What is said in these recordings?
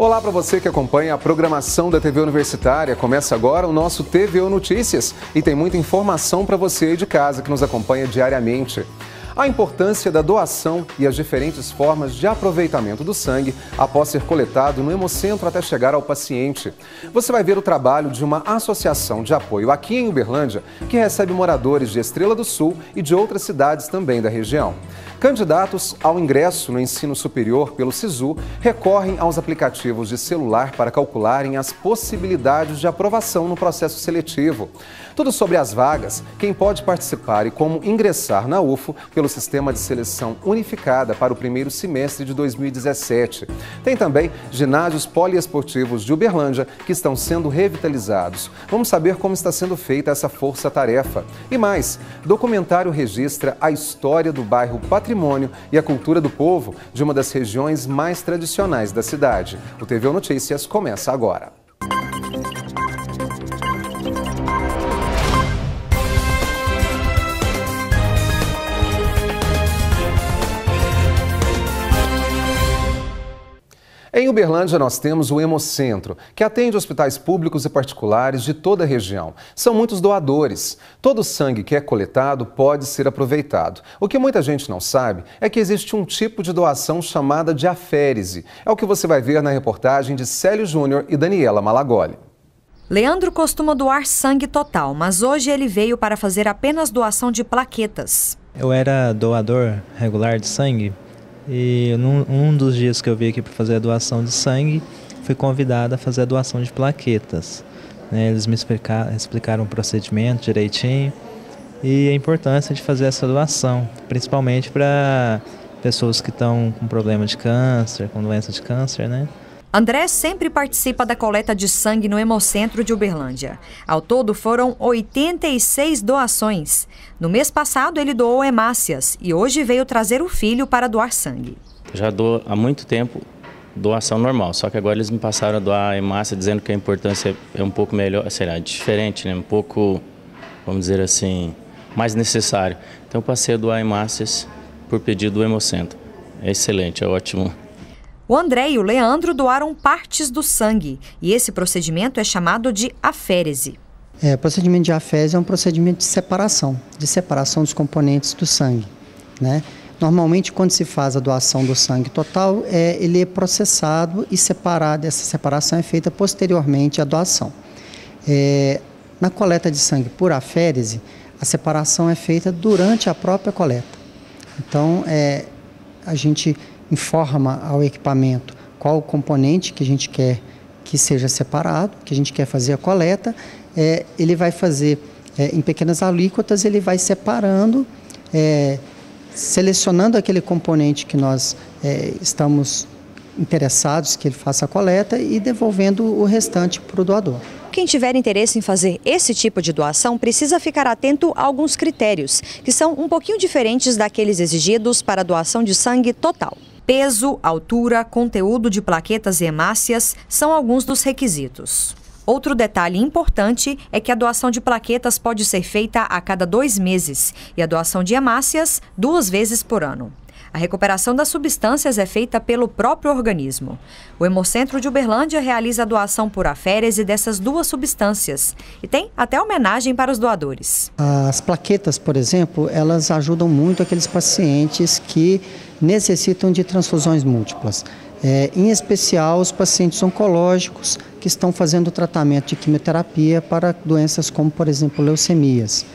Olá para você que acompanha a programação da TV Universitária. Começa agora o nosso TVU Notícias e tem muita informação para você aí de casa que nos acompanha diariamente. A importância da doação e as diferentes formas de aproveitamento do sangue após ser coletado no Hemocentro até chegar ao paciente. Você vai ver o trabalho de uma associação de apoio aqui em Uberlândia que recebe moradores de Estrela do Sul e de outras cidades também da região. Candidatos ao ingresso no ensino superior pelo SISU recorrem aos aplicativos de celular para calcularem as possibilidades de aprovação no processo seletivo. Tudo sobre as vagas, quem pode participar e como ingressar na UFO pelo Sistema de Seleção Unificada para o primeiro semestre de 2017. Tem também ginásios poliesportivos de Uberlândia que estão sendo revitalizados. Vamos saber como está sendo feita essa força-tarefa. E mais, documentário registra a história do bairro Patrimônio e a cultura do povo de uma das regiões mais tradicionais da cidade. O TVU Notícias começa agora. Em Uberlândia, nós temos o Hemocentro, que atende hospitais públicos e particulares de toda a região. São muitos doadores. Todo o sangue que é coletado pode ser aproveitado. O que muita gente não sabe é que existe um tipo de doação chamada de aférese. É o que você vai ver na reportagem de Célio Júnior e Daniela Malagoli. Leandro costuma doar sangue total, mas hoje ele veio para fazer apenas doação de plaquetas. Eu era doador regular de sangue. E num dos dias que eu vim aqui para fazer a doação de sangue, fui convidado a fazer a doação de plaquetas. Eles me explicaram o procedimento direitinho e a importância de fazer essa doação, principalmente para pessoas que estão com problema de câncer, com doença de câncer, né? André sempre participa da coleta de sangue no Hemocentro de Uberlândia. Ao todo foram 86 doações. No mês passado ele doou hemácias e hoje veio trazer o filho para doar sangue. Já dou há muito tempo doação normal, só que agora eles me passaram a doar hemácia dizendo que a importância é um pouco melhor, será diferente, né? Um pouco, vamos dizer assim, mais necessário. Então eu passei a doar hemácias por pedido do Hemocentro. É excelente, é ótimo. O André e o Leandro doaram partes do sangue e esse procedimento é chamado de aférese. O procedimento de aférese é um procedimento de separação dos componentes do sangue, né? Normalmente, quando se faz a doação do sangue total, ele é processado e separado. Essa separação é feita posteriormente à doação. Na coleta de sangue por aférese, a separação é feita durante a própria coleta. Então, a gente informa ao equipamento qual o componente que a gente quer que seja separado, que a gente quer fazer a coleta. Ele vai fazer em pequenas alíquotas, ele vai separando, selecionando aquele componente que nós estamos interessados que ele faça a coleta e devolvendo o restante para o doador. Quem tiver interesse em fazer esse tipo de doação precisa ficar atento a alguns critérios, que são um pouquinho diferentes daqueles exigidos para a doação de sangue total. Peso, altura, conteúdo de plaquetas e hemácias são alguns dos requisitos. Outro detalhe importante é que a doação de plaquetas pode ser feita a cada 2 meses e a doação de hemácias 2 vezes por ano. A recuperação das substâncias é feita pelo próprio organismo. O Hemocentro de Uberlândia realiza a doação por aférese dessas 2 substâncias e tem até homenagem para os doadores. As plaquetas, por exemplo, elas ajudam muito aqueles pacientes que necessitam de transfusões múltiplas. Em especial os pacientes oncológicos que estão fazendo tratamento de quimioterapia para doenças como, por exemplo, leucemias.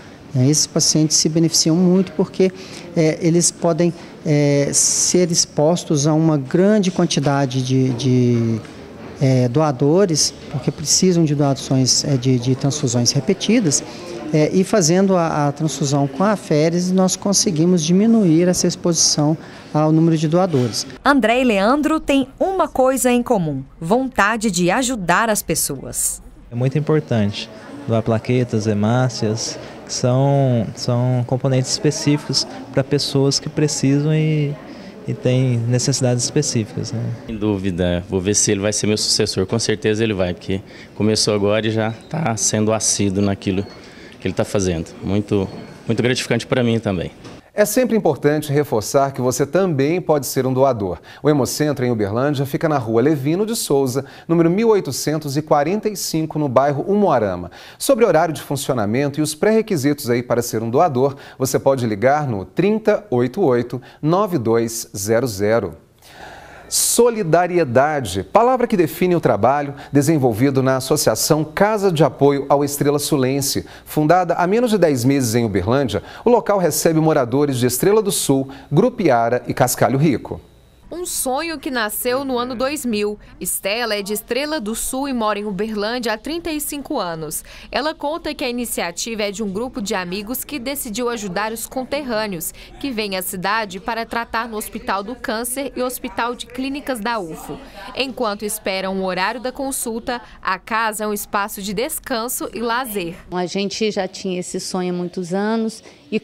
Esses pacientes se beneficiam muito porque eles podem ser expostos a uma grande quantidade de doadores, porque precisam de doações de transfusões repetidas, e fazendo a transfusão com a aférese, nós conseguimos diminuir essa exposição ao número de doadores. André e Leandro têm uma coisa em comum: vontade de ajudar as pessoas. É muito importante doar plaquetas, hemácias, que são componentes específicos para pessoas que precisam e têm necessidades específicas, né? Sem dúvida, vou ver se ele vai ser meu sucessor, com certeza ele vai, porque começou agora e já está sendo assíduo naquilo que ele está fazendo. Muito gratificante para mim também. É sempre importante reforçar que você também pode ser um doador. O Hemocentro em Uberlândia fica na rua Levino de Souza, número 1845, no bairro Umuarama. Sobre horário de funcionamento e os pré-requisitos aí para ser um doador, você pode ligar no 3088-9200. Solidariedade, palavra que define o trabalho desenvolvido na Associação Casa de Apoio ao Estrela Sulense. Fundada há menos de 10 meses em Uberlândia, o local recebe moradores de Estrela do Sul, Grupiara e Cascalho Rico. Um sonho que nasceu no ano 2000. Estela é de Estrela do Sul e mora em Uberlândia há 35 anos. Ela conta que a iniciativa é de um grupo de amigos que decidiu ajudar os conterrâneos, que vêm à cidade para tratar no Hospital do Câncer e Hospital de Clínicas da UFO. Enquanto esperam o horário da consulta, a casa é um espaço de descanso e lazer. A gente já tinha esse sonho há muitos anos e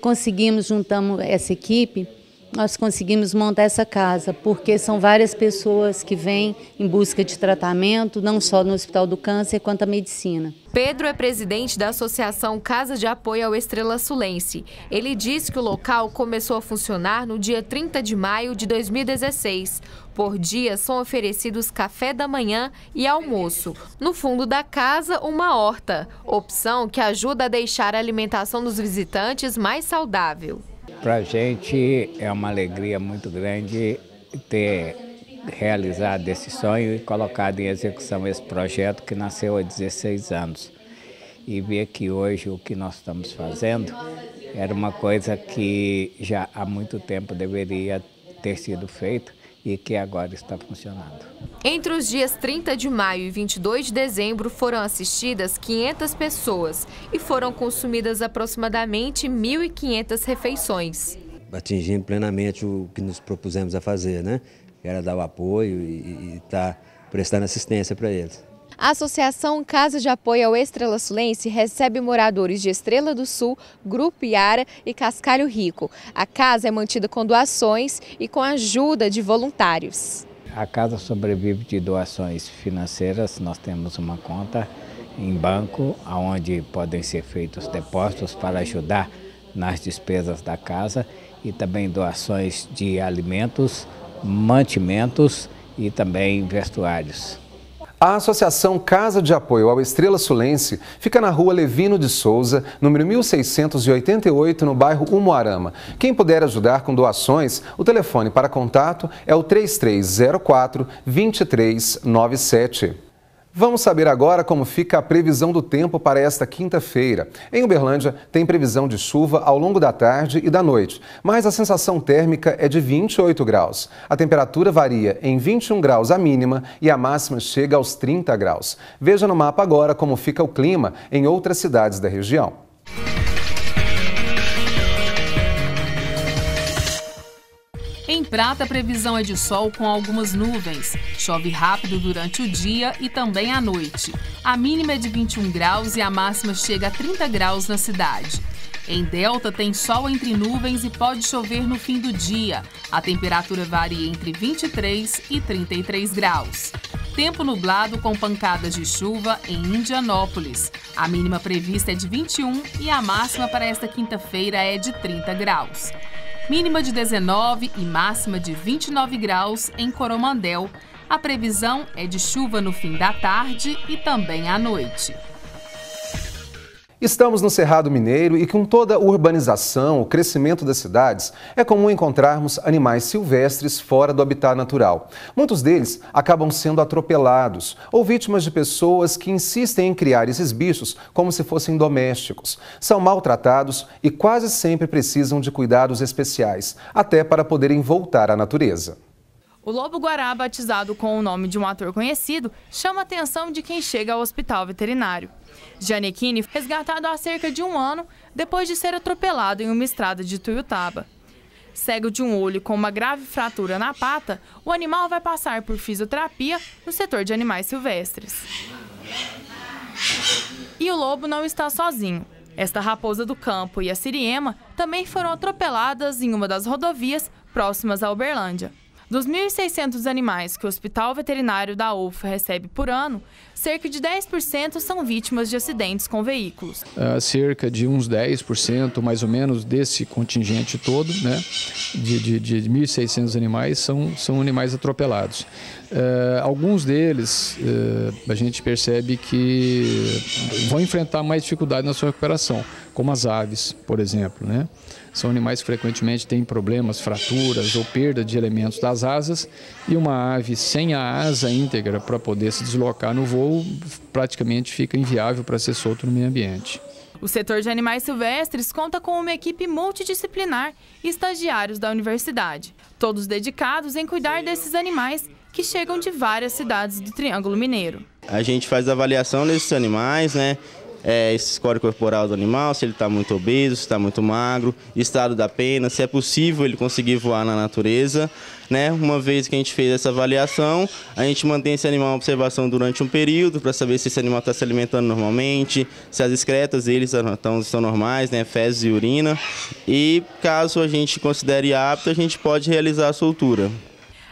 juntamos essa equipe. Nós conseguimos montar essa casa, porque são várias pessoas que vêm em busca de tratamento, não só no Hospital do Câncer, quanto a medicina. Pedro é presidente da Associação Casa de Apoio ao Estrela Sulense. Ele diz que o local começou a funcionar no dia 30 de maio de 2016. Por dia são oferecidos café da manhã e almoço. No fundo da casa, uma horta, opção que ajuda a deixar a alimentação dos visitantes mais saudável. Para a gente é uma alegria muito grande ter realizado esse sonho e colocado em execução esse projeto que nasceu há 16 anos. E ver que hoje o que nós estamos fazendo era uma coisa que já há muito tempo deveria ter sido feita e que agora está funcionando. Entre os dias 30 de maio e 22 de dezembro foram assistidas 500 pessoas e foram consumidas aproximadamente 1.500 refeições. Atingindo plenamente o que nos propusemos a fazer, né? Que era dar o apoio e estar prestando assistência para eles. A Associação Casa de Apoio ao Estrela Sulense recebe moradores de Estrela do Sul, Grupiara e Cascalho Rico. A casa é mantida com doações e com a ajuda de voluntários. A casa sobrevive de doações financeiras. Nós temos uma conta em banco, onde podem ser feitos depósitos para ajudar nas despesas da casa e também doações de alimentos, mantimentos e também vestuários. A Associação Casa de Apoio ao Estrela Sulense fica na rua Levino de Souza, número 1688, no bairro Umuarama. Quem puder ajudar com doações, o telefone para contato é o 3304-2397. Vamos saber agora como fica a previsão do tempo para esta quinta-feira. Em Uberlândia, tem previsão de chuva ao longo da tarde e da noite, mas a sensação térmica é de 28 graus. A temperatura varia em 21 graus a mínima e a máxima chega aos 30 graus. Veja no mapa agora como fica o clima em outras cidades da região. Em Prata, a previsão é de sol com algumas nuvens. Chove rápido durante o dia e também à noite. A mínima é de 21 graus e a máxima chega a 30 graus na cidade. Em Delta, tem sol entre nuvens e pode chover no fim do dia. A temperatura varia entre 23 e 33 graus. Tempo nublado com pancadas de chuva em Indianópolis. A mínima prevista é de 21 e a máxima para esta quinta-feira é de 30 graus. Mínima de 19 e máxima de 29 graus em Coromandel. A previsão é de chuva no fim da tarde e também à noite. Estamos no Cerrado Mineiro e com toda a urbanização, o crescimento das cidades, é comum encontrarmos animais silvestres fora do habitat natural. Muitos deles acabam sendo atropelados ou vítimas de pessoas que insistem em criar esses bichos como se fossem domésticos. São maltratados e quase sempre precisam de cuidados especiais, até para poderem voltar à natureza. O lobo-guará, batizado com o nome de um ator conhecido, chama a atenção de quem chega ao hospital veterinário. Gianecchini foi resgatado há cerca de um ano depois de ser atropelado em uma estrada de Tuiutaba. Cego de um olho com uma grave fratura na pata, o animal vai passar por fisioterapia no setor de animais silvestres. E o lobo não está sozinho. Esta raposa do campo e a siriema também foram atropeladas em uma das rodovias próximas a Uberlândia. Dos 1.600 animais que o Hospital Veterinário da UFO recebe por ano, cerca de 10% são vítimas de acidentes com veículos. Cerca de uns 10%, mais ou menos, desse contingente todo, né, de 1.600 animais são animais atropelados. Alguns deles, a gente percebe que vão enfrentar mais dificuldade na sua recuperação, como as aves, por exemplo, né? São animais que frequentemente têm problemas, fraturas ou perda de elementos das asas, e uma ave sem a asa íntegra para poder se deslocar no voo praticamente fica inviável para ser solto no meio ambiente. O setor de animais silvestres conta com uma equipe multidisciplinar e estagiários da universidade, todos dedicados em cuidar desses animais que chegam de várias cidades do Triângulo Mineiro. A gente faz a avaliação desses animais, né? Esse score corporal do animal, se ele está muito obeso, se está muito magro, estado da pena, se é possível ele conseguir voar na natureza, né? Uma vez que a gente fez essa avaliação, a gente mantém esse animal em observação durante um período para saber se esse animal está se alimentando normalmente, se as excretas dele estão normais, né? Fezes e urina, e caso a gente considere apto, a gente pode realizar a soltura.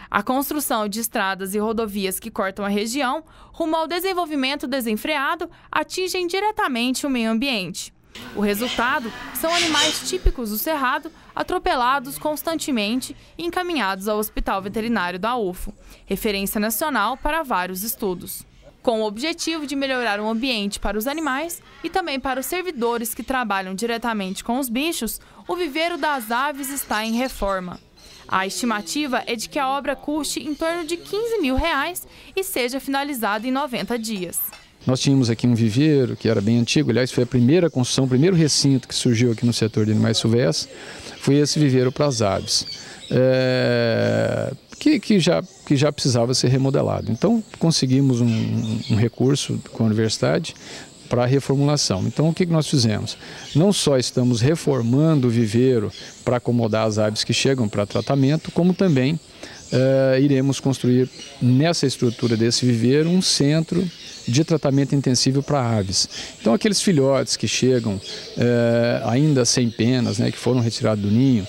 A construção de estradas e rodovias que cortam a região, rumo ao desenvolvimento desenfreado, atingem diretamente o meio ambiente. O resultado são animais típicos do Cerrado, atropelados constantemente e encaminhados ao Hospital Veterinário da UFO, referência nacional para vários estudos. Com o objetivo de melhorar o ambiente para os animais e também para os servidores que trabalham diretamente com os bichos, o viveiro das aves está em reforma. A estimativa é de que a obra custe em torno de R$15 mil e seja finalizada em 90 dias. Nós tínhamos aqui um viveiro que era bem antigo, aliás, foi a primeira construção, o primeiro recinto que surgiu aqui no setor de animais silvestres, foi esse viveiro para as aves, que já precisava ser remodelado. Então, conseguimos um recurso com a universidade para a reformulação. Então, o que nós fizemos? Não só estamos reformando o viveiro para acomodar as aves que chegam para tratamento, como também iremos construir nessa estrutura desse viveiro um centro de tratamento intensivo para aves. Então, aqueles filhotes que chegam ainda sem penas, né, que foram retirados do ninho,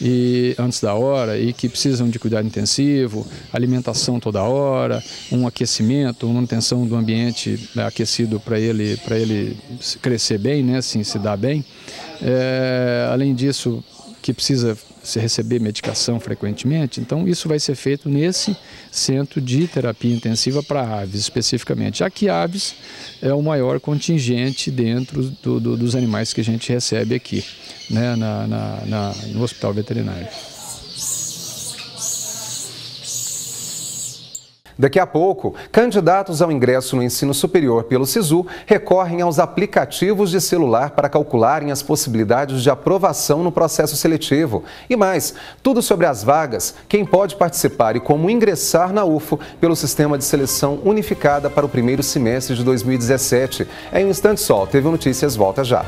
e antes da hora e que precisam de cuidado intensivo, alimentação toda hora, um aquecimento, uma manutenção do ambiente aquecido para ele crescer bem, né, assim, se dar bem. Além disso, que precisa se receber medicação frequentemente, então isso vai ser feito nesse centro de terapia intensiva para aves especificamente, já que aves é o maior contingente dentro dos animais que a gente recebe aqui, né, no Hospital Veterinário. Daqui a pouco, candidatos ao ingresso no ensino superior pelo SISU recorrem aos aplicativos de celular para calcularem as possibilidades de aprovação no processo seletivo. E mais, tudo sobre as vagas, quem pode participar e como ingressar na UFO pelo sistema de seleção unificada para o primeiro semestre de 2017. Em um instante só, TV Notícias volta já.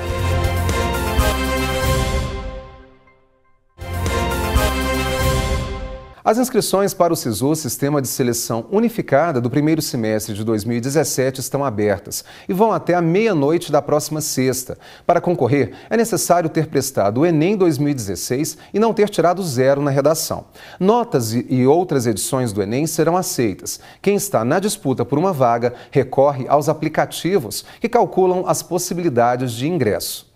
As inscrições para o SISU, Sistema de Seleção Unificada, do primeiro semestre de 2017 estão abertas e vão até a meia-noite da próxima sexta. Para concorrer, é necessário ter prestado o Enem 2016 e não ter tirado 0 na redação. Notas e outras edições do Enem serão aceitas. Quem está na disputa por uma vaga recorre aos aplicativos que calculam as possibilidades de ingresso.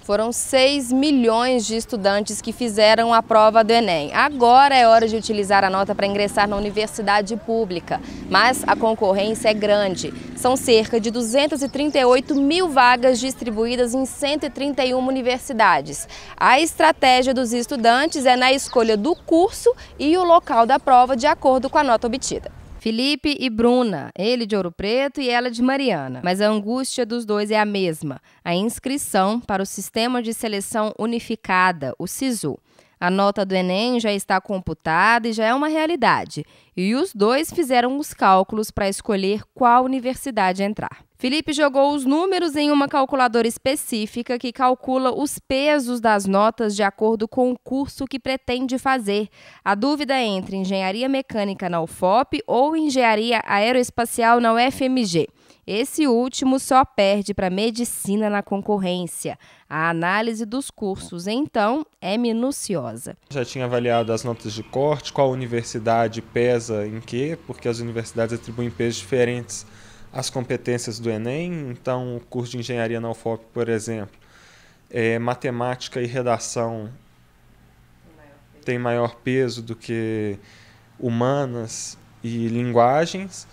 Foram 6 milhões de estudantes que fizeram a prova do Enem. Agora é hora de utilizar a nota para ingressar na universidade pública. Mas a concorrência é grande. São cerca de 238 mil vagas distribuídas em 131 universidades. A estratégia dos estudantes é na escolha do curso e o local da prova de acordo com a nota obtida. Felipe e Bruna, ele de Ouro Preto e ela de Mariana. Mas a angústia dos dois é a mesma, a inscrição para o Sistema de Seleção Unificada, o SISU. A nota do Enem já está computada e já é uma realidade. E os dois fizeram os cálculos para escolher qual universidade entrar. Felipe jogou os números em uma calculadora específica que calcula os pesos das notas de acordo com o curso que pretende fazer. A dúvida é entre engenharia mecânica na UFOP ou engenharia aeroespacial na UFMG. Esse último só perde para medicina na concorrência. A análise dos cursos, então, é minuciosa. Já tinha avaliado as notas de corte, qual universidade pesa em quê, porque as universidades atribuem pesos diferentes às competências do Enem. Então, o curso de engenharia na UFOP, por exemplo, matemática e redação tem maior peso do que humanas e linguagens.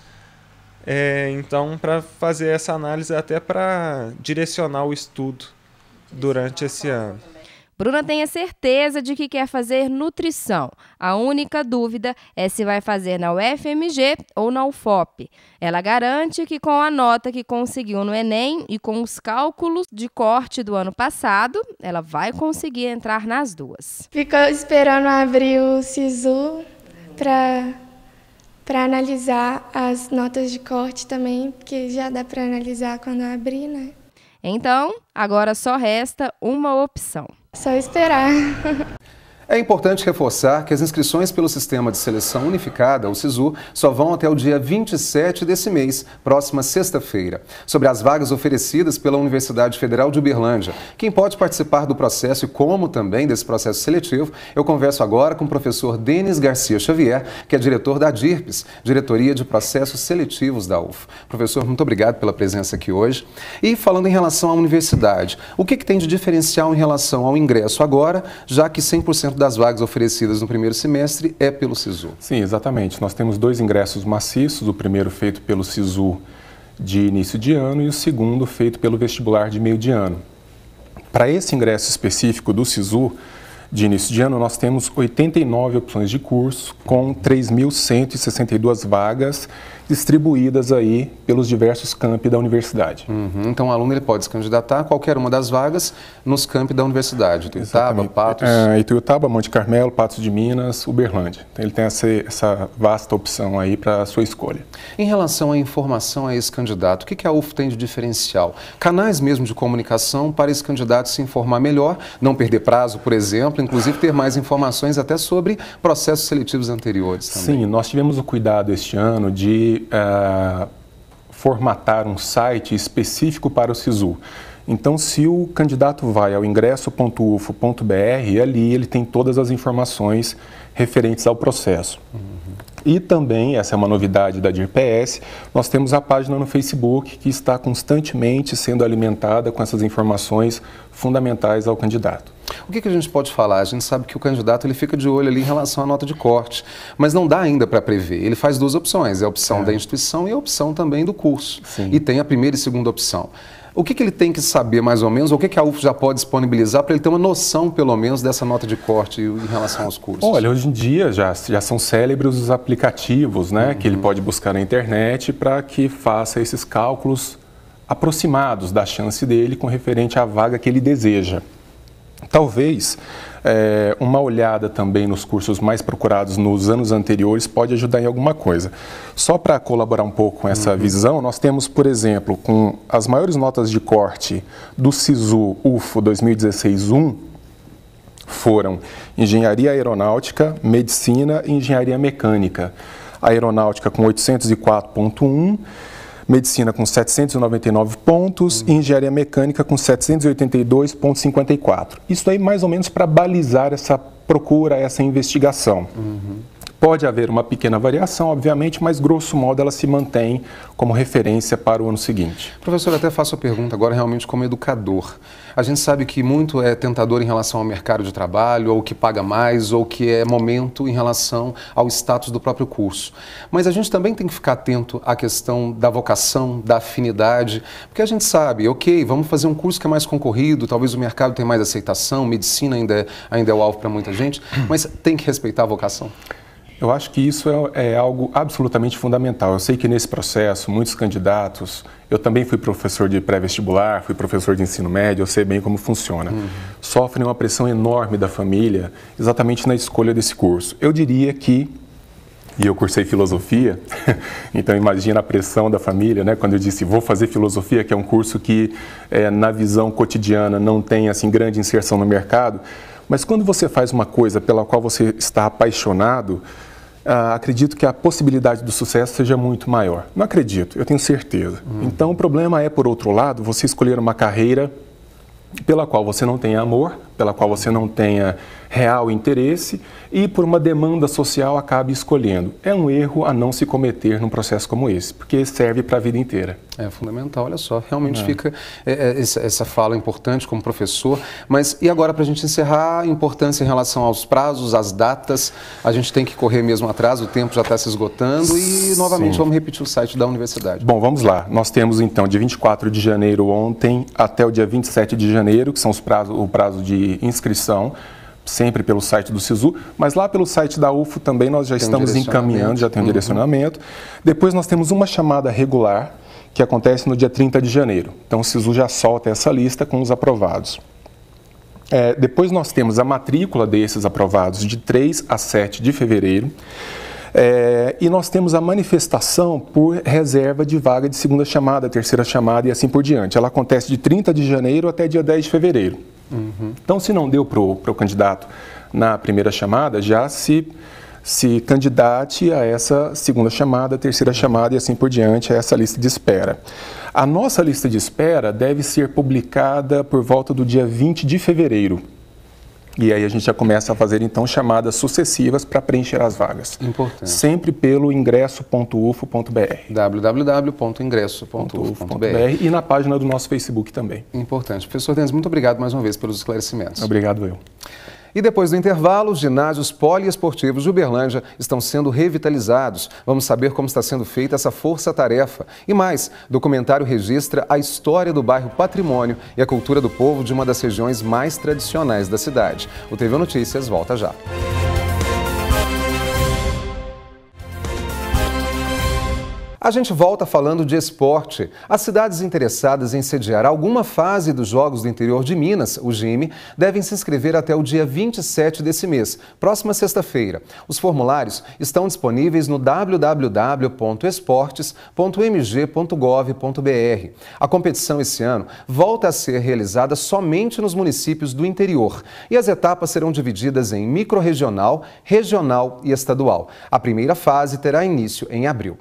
Então, para fazer essa análise, até para direcionar o estudo durante esse ano. Bruna tem a certeza de que quer fazer nutrição. A única dúvida é se vai fazer na UFMG ou na UFOP. Ela garante que com a nota que conseguiu no Enem e com os cálculos de corte do ano passado, ela vai conseguir entrar nas duas. Ficou esperando abrir o SISU para analisar as notas de corte também, porque já dá para analisar quando abrir, né? Então, agora só resta uma opção. Só esperar. É importante reforçar que as inscrições pelo Sistema de Seleção Unificada, o SISU, só vão até o dia 27 desse mês, próxima sexta-feira. Sobre as vagas oferecidas pela Universidade Federal de Uberlândia, quem pode participar do processo e como também desse processo seletivo, eu converso agora com o professor Denis Garcia Xavier, que é diretor da DIRPES, Diretoria de Processos Seletivos da UF. Professor, muito obrigado pela presença aqui hoje. E falando em relação à universidade, o que tem de diferencial em relação ao ingresso agora, já que 100% das vagas oferecidas no primeiro semestre é pelo SISU? Sim, exatamente. Nós temos 2 ingressos maciços, o primeiro feito pelo SISU de início de ano e o segundo feito pelo vestibular de meio de ano. Para esse ingresso específico do SISU de início de ano, nós temos 89 opções de curso com 3.162 vagas distribuídas aí pelos diversos campi da universidade. Então o aluno ele pode se candidatar a qualquer uma das vagas nos campi da universidade, Ituiutaba, Patos... Ituiutaba, Monte Carmelo, Patos de Minas, Uberlândia. Então ele tem essa vasta opção aí para a sua escolha. Em relação à informação a esse candidato, o que a UF tem de diferencial? Canais mesmo de comunicação para esse candidato se informar melhor, não perder prazo, por exemplo, inclusive ter mais informações até sobre processos seletivos anteriores também. Sim, nós tivemos o cuidado este ano de formatar um site específico para o SISU. Então, se o candidato vai ao ingresso.ufo.br, ali ele tem todas as informações referentes ao processo. E também, essa é uma novidade da DIRPS, nós temos a página no Facebook que está constantemente sendo alimentada com essas informações fundamentais ao candidato. O que a gente pode falar? A gente sabe que o candidato ele fica de olho ali em relação à nota de corte, mas não dá ainda para prever. Ele faz 2 opções, a opção da instituição e a opção também do curso. Sim. E tem a primeira e segunda opção. O que ele tem que saber mais ou menos, ou o que a UF já pode disponibilizar para ele ter uma noção, pelo menos, dessa nota de corte em relação aos cursos? Olha, hoje em dia já são célebres os aplicativos, né, que ele pode buscar na internet para que faça esses cálculos aproximados da chance dele com referente à vaga que ele deseja. Talvez uma olhada também nos cursos mais procurados nos anos anteriores pode ajudar em alguma coisa. Só para colaborar um pouco com essa visão, nós temos, por exemplo, com as maiores notas de corte do SISU UFO 2016-1, foram Engenharia Aeronáutica, Medicina e Engenharia Mecânica. Aeronáutica com 804,1, Medicina com 799 pontos e Engenharia Mecânica com 782,54. Isso aí mais ou menos para balizar essa procura, essa investigação. Pode haver uma pequena variação, obviamente, mas grosso modo ela se mantém como referência para o ano seguinte. Professor, eu até faço a pergunta agora realmente como educador. A gente sabe que muito é tentador em relação ao mercado de trabalho, ou que paga mais, ou que é momento em relação ao status do próprio curso. Mas a gente também tem que ficar atento à questão da vocação, da afinidade, porque a gente sabe, ok, vamos fazer um curso que é mais concorrido, talvez o mercado tenha mais aceitação, medicina ainda é o alvo para muita gente, mas tem que respeitar a vocação. Eu acho que isso é algo absolutamente fundamental. Eu sei que nesse processo, muitos candidatos, eu também fui professor de pré-vestibular, fui professor de ensino médio, eu sei bem como funciona. Sofrem uma pressão enorme da família exatamente na escolha desse curso. Eu diria que, e eu cursei filosofia, então imagina a pressão da família, né? Quando eu disse vou fazer filosofia, que é um curso que na visão cotidiana não tem assim grande inserção no mercado, mas quando você faz uma coisa pela qual você está apaixonado, acredito que a possibilidade do sucesso seja muito maior. Não acredito, eu tenho certeza. Então, o problema é, por outro lado, você escolher uma carreira pela qual você não tenha amor, pela qual você não tenha real interesse e por uma demanda social acabe escolhendo. É um erro a não se cometer num processo como esse, porque serve para a vida inteira. É fundamental, olha só, realmente fica essa fala importante como professor, mas e agora para a gente encerrar, a importância em relação aos prazos, às datas, a gente tem que correr mesmo atrás, o tempo já está se esgotando e novamente vamos repetir o site da universidade. Bom, vamos lá, nós temos então de 24 de janeiro ontem até o dia 27 de janeiro, que são o prazo de inscrição, sempre pelo site do SISU, mas lá pelo site da UFO também nós já estamos encaminhando, já tem um direcionamento. Depois nós temos uma chamada regular, que acontece no dia 30 de janeiro. Então o SISU já solta essa lista com os aprovados. Depois nós temos a matrícula desses aprovados de 3 a 7 de fevereiro. E nós temos a manifestação por reserva de vaga de segunda chamada, terceira chamada e assim por diante. Ela acontece de 30 de janeiro até dia 10 de fevereiro. Então, se não deu para o candidato na primeira chamada, já se candidate a essa segunda chamada, terceira chamada e assim por diante, a essa lista de espera. A nossa lista de espera deve ser publicada por volta do dia 20 de fevereiro. E aí a gente já começa a fazer, então, chamadas sucessivas para preencher as vagas. Importante. Sempre pelo ingresso.ufo.br. www.ingresso.ufo.br. E na página do nosso Facebook também. Importante. Professor Denis, muito obrigado mais uma vez pelos esclarecimentos. Obrigado, eu. E depois do intervalo, os ginásios poliesportivos de Uberlândia estão sendo revitalizados. Vamos saber como está sendo feita essa força-tarefa. E mais, documentário registra a história do bairro Patrimônio e a cultura do povo de uma das regiões mais tradicionais da cidade. O TV Notícias volta já. A gente volta falando de esporte. As cidades interessadas em sediar alguma fase dos Jogos do Interior de Minas, o JIME, devem se inscrever até o dia 27 desse mês, próxima sexta-feira. Os formulários estão disponíveis no www.esportes.mg.gov.br. A competição esse ano volta a ser realizada somente nos municípios do interior. E as etapas serão divididas em microrregional, regional e estadual. A primeira fase terá início em abril.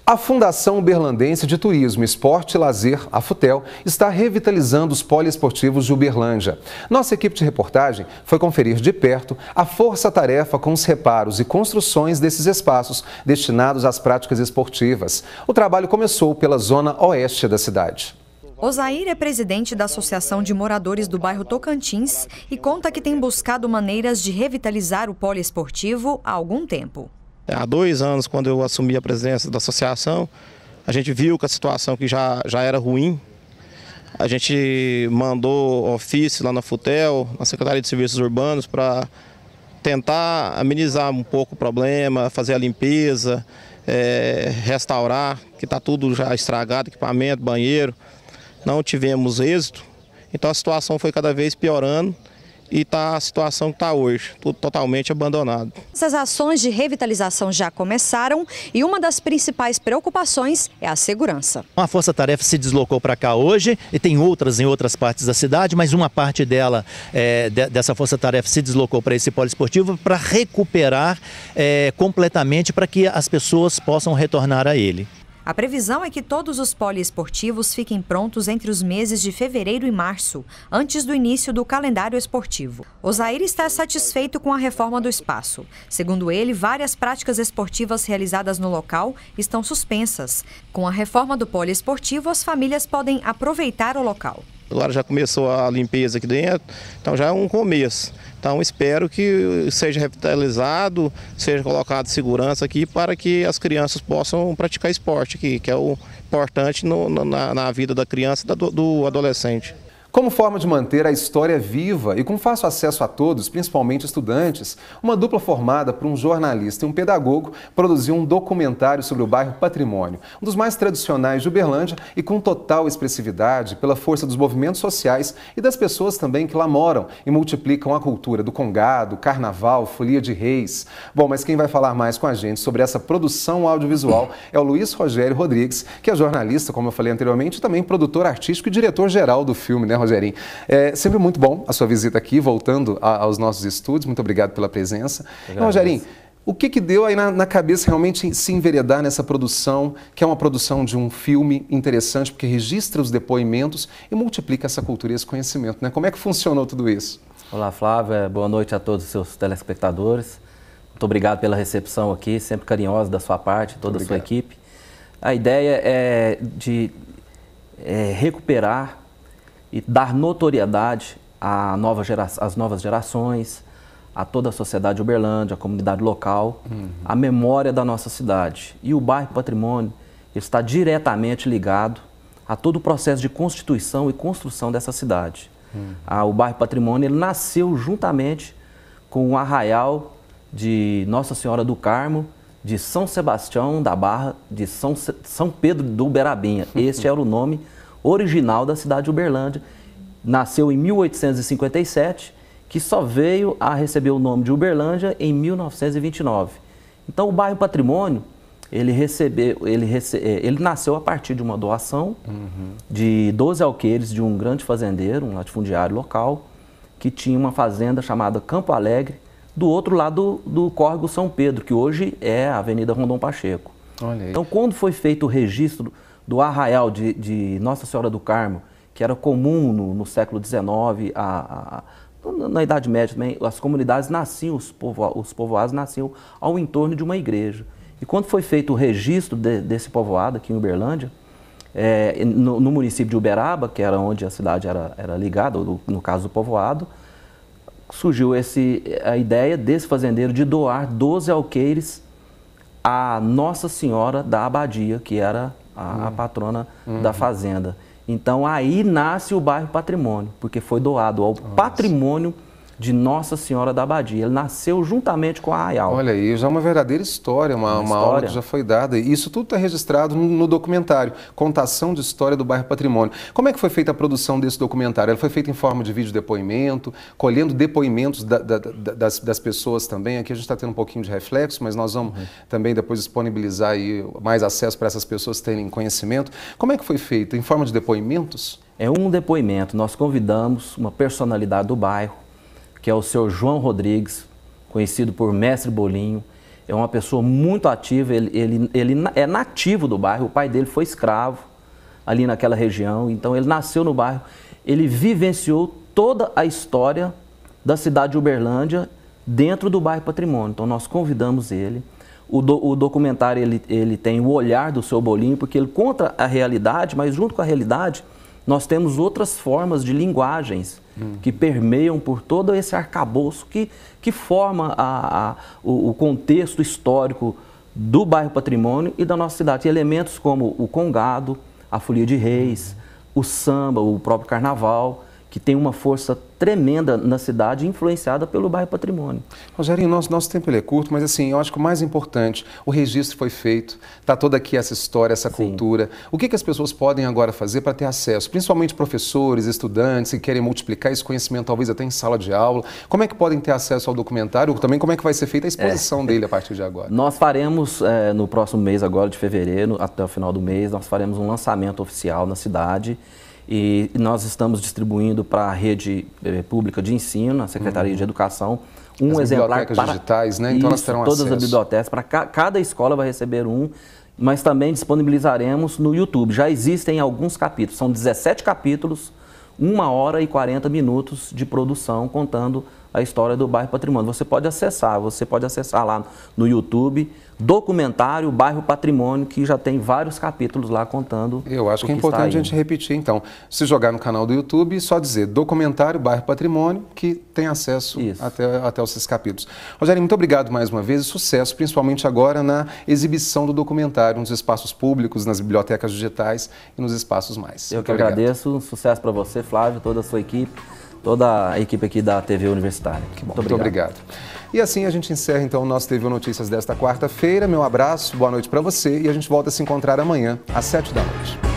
A Fundação Uberlandense de Turismo, Esporte e Lazer, a FUTEL, está revitalizando os poliesportivos de Uberlândia. Nossa equipe de reportagem foi conferir de perto a força-tarefa com os reparos e construções desses espaços destinados às práticas esportivas. O trabalho começou pela zona oeste da cidade. Osair é presidente da Associação de Moradores do bairro Tocantins e conta que tem buscado maneiras de revitalizar o poliesportivo há algum tempo. Há 2 anos, quando eu assumi a presidência da associação, a gente viu que a situação que já era ruim. A gente mandou ofício lá na FUTEL, na Secretaria de Serviços Urbanos, para tentar amenizar um pouco o problema, fazer a limpeza, restaurar, que está tudo já estragado, equipamento, banheiro. Não tivemos êxito, então a situação foi cada vez piorando. E está a situação que está hoje, tudo totalmente abandonado. Essas ações de revitalização já começaram e uma das principais preocupações é a segurança. A Força Tarefa se deslocou para cá hoje e tem outras em outras partes da cidade, mas uma parte dela, dessa Força Tarefa, se deslocou para esse poliesportivo para recuperar completamente para que as pessoas possam retornar a ele. A previsão é que todos os poliesportivos fiquem prontos entre os meses de fevereiro e março, antes do início do calendário esportivo. Osair está satisfeito com a reforma do espaço. Segundo ele, várias práticas esportivas realizadas no local estão suspensas. Com a reforma do poliesportivo, as famílias podem aproveitar o local. Agora já começou a limpeza aqui dentro, então já é um começo. Então espero que seja revitalizado, seja colocado segurança aqui para que as crianças possam praticar esporte aqui, que é o importante na vida da criança e do adolescente. Como forma de manter a história viva e com fácil acesso a todos, principalmente estudantes, uma dupla formada por um jornalista e um pedagogo produziu um documentário sobre o bairro Patrimônio, um dos mais tradicionais de Uberlândia e com total expressividade pela força dos movimentos sociais e das pessoas também que lá moram e multiplicam a cultura do congado, carnaval, folia de reis. Bom, mas quem vai falar mais com a gente sobre essa produção audiovisual é o Luiz Rogério Rodrigues, que é jornalista, como eu falei anteriormente, e também produtor artístico e diretor-geral do filme, né, Rogerinho? É sempre muito bom a sua visita aqui, voltando aos nossos estúdios. Muito obrigado pela presença. Rogerinho, O que deu aí na cabeça realmente se enveredar nessa produção, que é uma produção de um filme interessante, porque registra os depoimentos e multiplica essa cultura e esse conhecimento, né? Como é que funcionou tudo isso? Olá, Flávia. Boa noite a todos os seus telespectadores. Muito obrigado pela recepção aqui, sempre carinhosa da sua parte, toda a sua equipe. A ideia é de recuperar e dar notoriedade às novas gerações, a toda a sociedade de Uberlândia, a comunidade local, a memória da nossa cidade. E o bairro Patrimônio está diretamente ligado a todo o processo de constituição e construção dessa cidade. O bairro Patrimônio ele nasceu juntamente com o arraial de Nossa Senhora do Carmo, de São Sebastião da Barra, de São Pedro do Uberabinha. Este era o nome original da cidade de Uberlândia. Nasceu em 1857, que só veio a receber o nome de Uberlândia em 1929. Então o bairro Patrimônio, ele nasceu a partir de uma doação de 12 alqueires de um grande fazendeiro, um latifundiário local, que tinha uma fazenda chamada Campo Alegre, do outro lado do córrego São Pedro, que hoje é a Avenida Rondon Pacheco. Olha aí. Então quando foi feito o registro do arraial de Nossa Senhora do Carmo, que era comum no século XIX, na Idade Média também, as comunidades nasciam, os povoados nasciam ao entorno de uma igreja. E quando foi feito o registro desse povoado aqui em Uberlândia, no município de Uberaba, que era onde a cidade era ligada, no caso do povoado, surgiu a ideia desse fazendeiro de doar 12 alqueires à Nossa Senhora da Abadia, que era a patrona da fazenda. Então aí nasce o bairro Patrimônio, porque foi doado ao patrimônio de Nossa Senhora da Abadia. Ele nasceu juntamente com a arraial. Olha aí, já é uma verdadeira história, uma aula que já foi dada. E isso tudo está registrado no documentário, Contação de História do Bairro Patrimônio. Como é que foi feita a produção desse documentário? Ela foi feita em forma de vídeo depoimento, colhendo depoimentos das pessoas também. Aqui a gente está tendo um pouquinho de reflexo, mas nós vamos também depois disponibilizar aí mais acesso para essas pessoas terem conhecimento. Como é que foi feito? Em forma de depoimentos? É um depoimento. Nós convidamos uma personalidade do bairro, que é o senhor João Rodrigues, conhecido por Mestre Bolinho. É uma pessoa muito ativa, ele é nativo do bairro, o pai dele foi escravo ali naquela região, então ele nasceu no bairro, ele vivenciou toda a história da cidade de Uberlândia dentro do bairro Patrimônio. Então nós convidamos ele. O documentário ele tem o olhar do seu Bolinho, porque ele conta a realidade, mas junto com a realidade nós temos outras formas de linguagens que permeiam por todo esse arcabouço que forma o contexto histórico do bairro Patrimônio e da nossa cidade. Elementos como o congado, a folia de reis, o samba, o próprio carnaval, que tem uma força tremenda na cidade, influenciada pelo bairro Patrimônio. Rogerinho, nosso tempo ele é curto, mas assim, eu acho que o mais importante, o registro foi feito, está toda aqui essa história, essa cultura. O que as pessoas podem agora fazer para ter acesso? Principalmente professores, estudantes que querem multiplicar esse conhecimento, talvez até em sala de aula. Como é que podem ter acesso ao documentário? Também como é que vai ser feita a exposição dele a partir de agora? Nós faremos, no próximo mês agora, de fevereiro, até o final do mês, nós faremos um lançamento oficial na cidade. E nós estamos distribuindo para a rede pública de ensino, a Secretaria de Educação, um exemplar para digitais, né? Então elas terão todas acesso. As bibliotecas, para cada escola vai receber um, mas também disponibilizaremos no YouTube. Já existem alguns capítulos, são 17 capítulos, 1 hora e 40 minutos de produção contando a história do bairro Patrimônio. Você pode acessar lá no YouTube, documentário Bairro Patrimônio, que já tem vários capítulos lá contando. Eu acho que é importante a gente repetir, então, se jogar no canal do YouTube, só dizer documentário Bairro Patrimônio, que tem acesso até esses capítulos. Rogério, muito obrigado mais uma vez e sucesso, principalmente agora na exibição do documentário nos espaços públicos, nas bibliotecas digitais e nos espaços mais. Eu que agradeço, sucesso para você, Flávio, toda a sua equipe, toda a equipe aqui da TV Universitária. Muito obrigado. E assim a gente encerra então o nosso TV Notícias desta quarta-feira. Meu abraço, boa noite para você e a gente volta a se encontrar amanhã às 7 da noite.